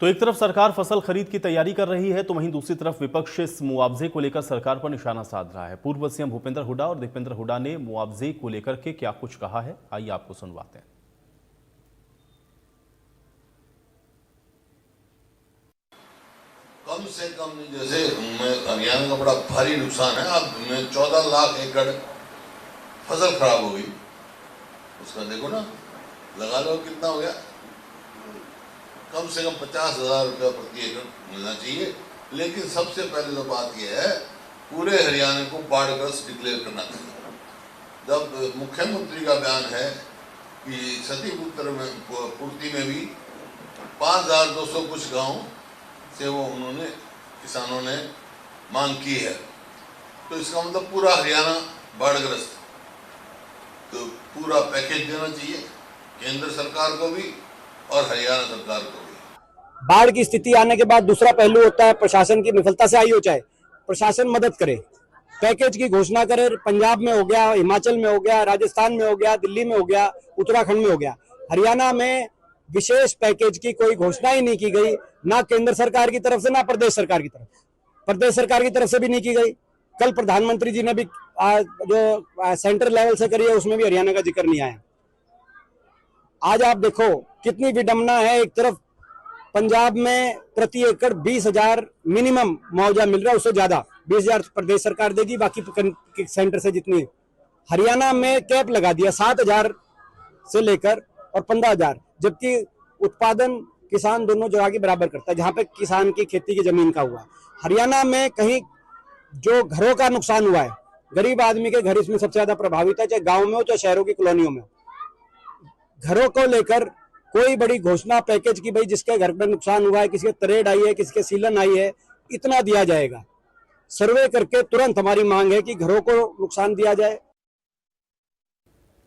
तो एक तरफ सरकार फसल खरीद की तैयारी कर रही है, तो वहीं दूसरी तरफ विपक्ष इस मुआवजे को लेकर सरकार पर निशाना साध रहा है। पूर्व सीएम भूपेंद्र हुड्डा और दीपेंद्र हुड्डा ने मुआवजे को लेकर के क्या कुछ कहा है, आइए आपको सुनवाते हैं। कम से कम जैसे हरियाणा का बड़ा भारी नुकसान है। अब 14 लाख एकड़ फसल खराब हो गई, उसका देखो ना, लगा लो कितना हो गया। कम से कम 50,000 रुपया प्रति एकड़ मिलना चाहिए। लेकिन सबसे पहले तो बात यह है, पूरे हरियाणा को बाढ़ग्रस्त डिक्लेयर करना चाहिए। जब मुख्यमंत्री का बयान है कि क्षतिपूर्ति में भी 5,200 कुछ गांव से वो उन्होंने किसानों ने मांग की है, तो इसका मतलब पूरा हरियाणा बाढ़ग्रस्त, तो पूरा पैकेज देना चाहिए केंद्र सरकार को भी और हरियाणा सरकार को भी। बाढ़ की स्थिति आने के बाद दूसरा पहलू होता है प्रशासन की विफलता से आई हो, चाहे प्रशासन मदद करे, पैकेज की घोषणा करे। पंजाब में हो गया, हिमाचल में हो गया, राजस्थान में हो गया, दिल्ली में हो गया, उत्तराखंड में हो गया। हरियाणा में विशेष पैकेज की कोई घोषणा ही नहीं की गई, ना केंद्र सरकार की तरफ से, ना प्रदेश सरकार की तरफ से भी नहीं की गई। कल प्रधानमंत्री जी ने भी जो सेंटर लेवल से करी है, उसमें भी हरियाणा का जिक्र नहीं आया। आज आप देखो कितनी विडंबना है। एक तरफ पंजाब में प्रति एकड़ 20,000 मिनिमम मुआवजा मिल रहा है, उससे ज्यादा 20,000 प्रदेश सरकार देगी, बाकी सेंटर से जितनी। हरियाणा में कैप लगा दिया 7,000 से लेकर और 15,000, जबकि उत्पादन किसान दोनों जगह के बराबर करता है, जहां पे किसान की खेती की जमीन का हुआ। हरियाणा में कहीं जो घरों का नुकसान हुआ है, गरीब आदमी के घर इसमें सबसे ज्यादा प्रभावित है, चाहे गाँव में हो चाहे शहरों की कॉलोनियों में हो। घरों को लेकर कोई बड़ी घोषणा पैकेज की, भाई जिसके घर में नुकसान हुआ है, किसी के तरेड़ आई है, किसी के सीलन आई है, इतना दिया जाएगा। सर्वे करके तुरंत हमारी मांग है कि घरों को नुकसान दिया जाए,